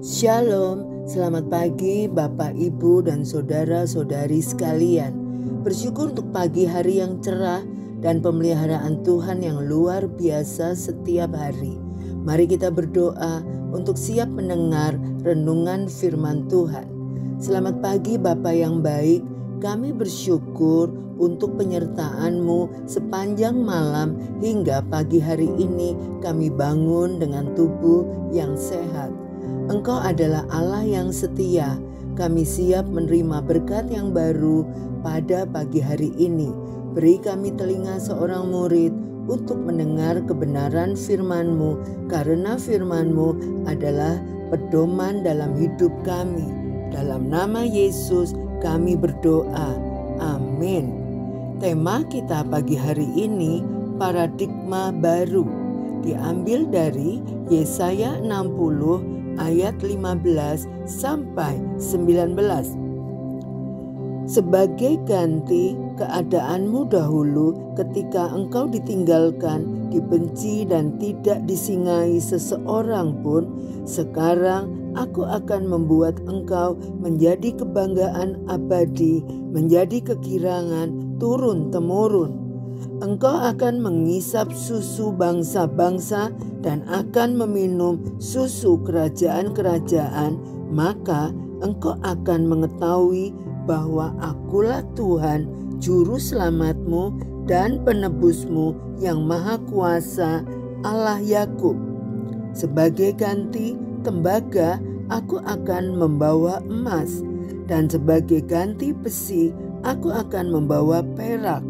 Shalom, selamat pagi Bapak, Ibu, dan saudara-saudari sekalian. Bersyukur untuk pagi hari yang cerah dan pemeliharaan Tuhan yang luar biasa setiap hari. Mari kita berdoa untuk siap mendengar renungan firman Tuhan. Selamat pagi Bapak yang baik, kami bersyukur untuk penyertaan-Mu sepanjang malam hingga pagi hari ini kami bangun dengan tubuh yang sehat. Engkau adalah Allah yang setia. Kami siap menerima berkat yang baru pada pagi hari ini. Beri kami telinga seorang murid untuk mendengar kebenaran firman-Mu, karena firman-Mu adalah pedoman dalam hidup kami. Dalam nama Yesus kami berdoa. Amin. Tema kita pagi hari ini, paradigma baru, diambil dari Yesaya 60 ayat 15 sampai 19. Sebagai ganti keadaanmu dahulu ketika engkau ditinggalkan, dibenci dan tidak disingai seseorang pun, sekarang aku akan membuat engkau menjadi kebanggaan abadi, menjadi kegirangan turun-temurun. Engkau akan mengisap susu bangsa-bangsa dan akan meminum susu kerajaan-kerajaan, maka engkau akan mengetahui bahwa akulah Tuhan, juru selamatmu dan penebusmu yang maha kuasa, Allah Yakub. Sebagai ganti tembaga, aku akan membawa emas, dan sebagai ganti besi, aku akan membawa perak.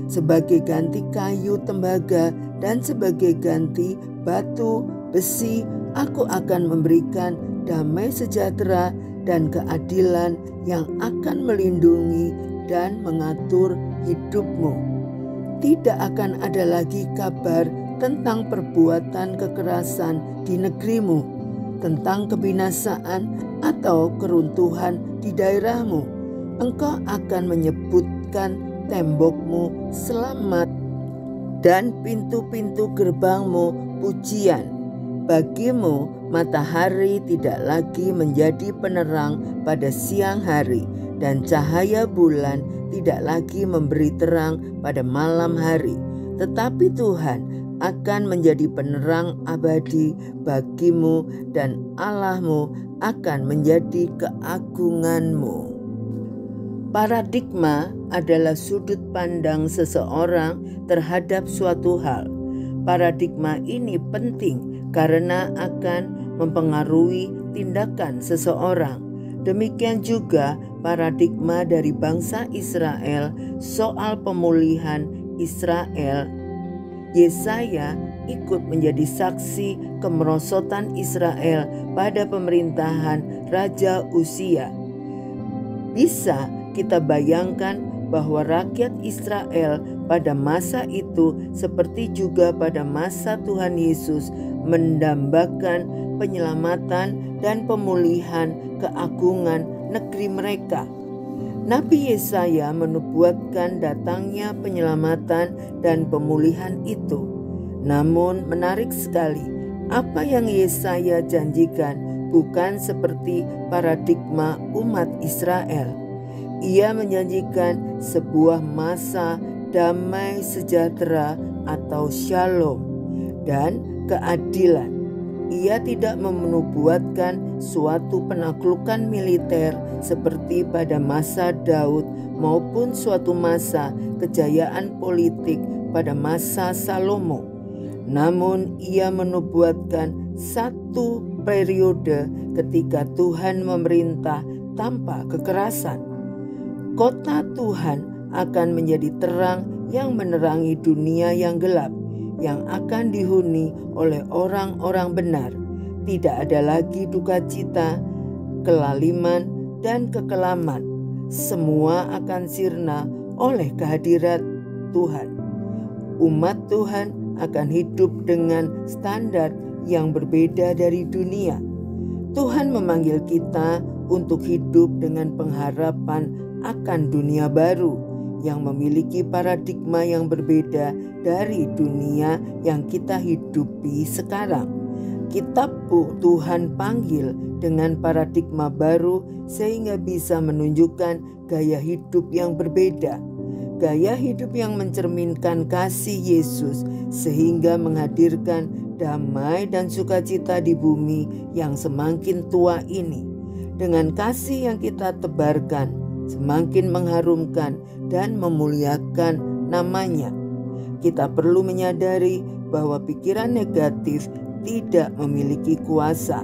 Sebagai ganti kayu tembaga dan sebagai ganti batu besi, aku akan memberikan damai sejahtera dan keadilan yang akan melindungi dan mengatur hidupmu. Tidak akan ada lagi kabar tentang perbuatan kekerasan di negerimu, tentang kebinasaan atau keruntuhan di daerahmu. Engkau akan menyebutkan tembokmu selamat dan pintu-pintu gerbangmu pujian. Bagimu matahari tidak lagi menjadi penerang pada siang hari, dan cahaya bulan tidak lagi memberi terang pada malam hari. Tetapi Tuhan akan menjadi penerang abadi bagimu, dan Allahmu akan menjadi keagunganmu. Paradigma adalah sudut pandang seseorang terhadap suatu hal. Paradigma ini penting karena akan mempengaruhi tindakan seseorang. Demikian juga paradigma dari bangsa Israel soal pemulihan Israel. Yesaya ikut menjadi saksi kemerosotan Israel pada pemerintahan Raja Uzia. Bisa kita bayangkan bahwa rakyat Israel pada masa itu, seperti juga pada masa Tuhan Yesus, mendambakan penyelamatan dan pemulihan keagungan negeri mereka. Nabi Yesaya menubuatkan datangnya penyelamatan dan pemulihan itu. Namun menarik sekali, apa yang Yesaya janjikan bukan seperti paradigma umat Israel. Ia menjanjikan sebuah masa damai sejahtera atau shalom dan keadilan. Ia tidak menubuatkan suatu penaklukan militer seperti pada masa Daud maupun suatu masa kejayaan politik pada masa Salomo. Namun ia menubuatkan satu periode ketika Tuhan memerintah tanpa kekerasan. Kota Tuhan akan menjadi terang yang menerangi dunia yang gelap, yang akan dihuni oleh orang-orang benar. Tidak ada lagi duka cita, kelaliman, dan kekelaman. Semua akan sirna oleh kehadirat Tuhan. Umat Tuhan akan hidup dengan standar yang berbeda dari dunia. Tuhan memanggil kita untuk hidup dengan pengharapan akan dunia baru yang memiliki paradigma yang berbeda dari dunia yang kita hidupi sekarang. Alkitab pun Tuhan panggil dengan paradigma baru sehingga bisa menunjukkan gaya hidup yang berbeda. Gaya hidup yang mencerminkan kasih Yesus sehingga menghadirkan damai dan sukacita di bumi yang semakin tua ini. Dengan kasih yang kita tebarkan, semakin mengharumkan dan memuliakan namanya. Kita perlu menyadari bahwa pikiran negatif tidak memiliki kuasa.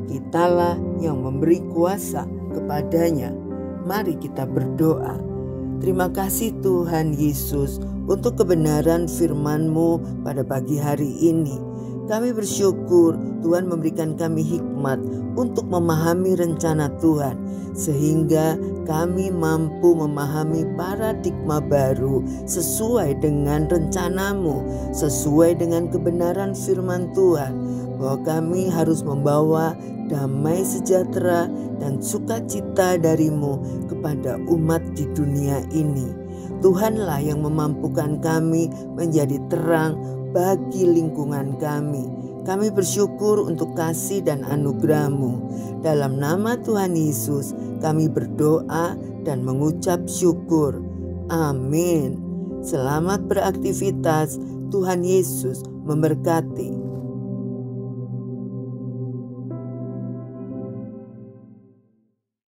Kitalah yang memberi kuasa kepadanya. Mari kita berdoa. Terima kasih Tuhan Yesus untuk kebenaran firman-Mu pada pagi hari ini. Kami bersyukur Tuhan memberikan kami hikmat untuk memahami rencana Tuhan, sehingga kami mampu memahami paradigma baru sesuai dengan rencana-Mu, sesuai dengan kebenaran firman Tuhan, bahwa kami harus membawa damai sejahtera dan sukacita dari-Mu kepada umat di dunia ini. Tuhanlah yang memampukan kami menjadi terang bagi lingkungan kami. Kami bersyukur untuk kasih dan anugerah-Mu. Dalam nama Tuhan Yesus kami berdoa dan mengucap syukur. Amin. Selamat beraktivitas. Tuhan Yesus memberkati.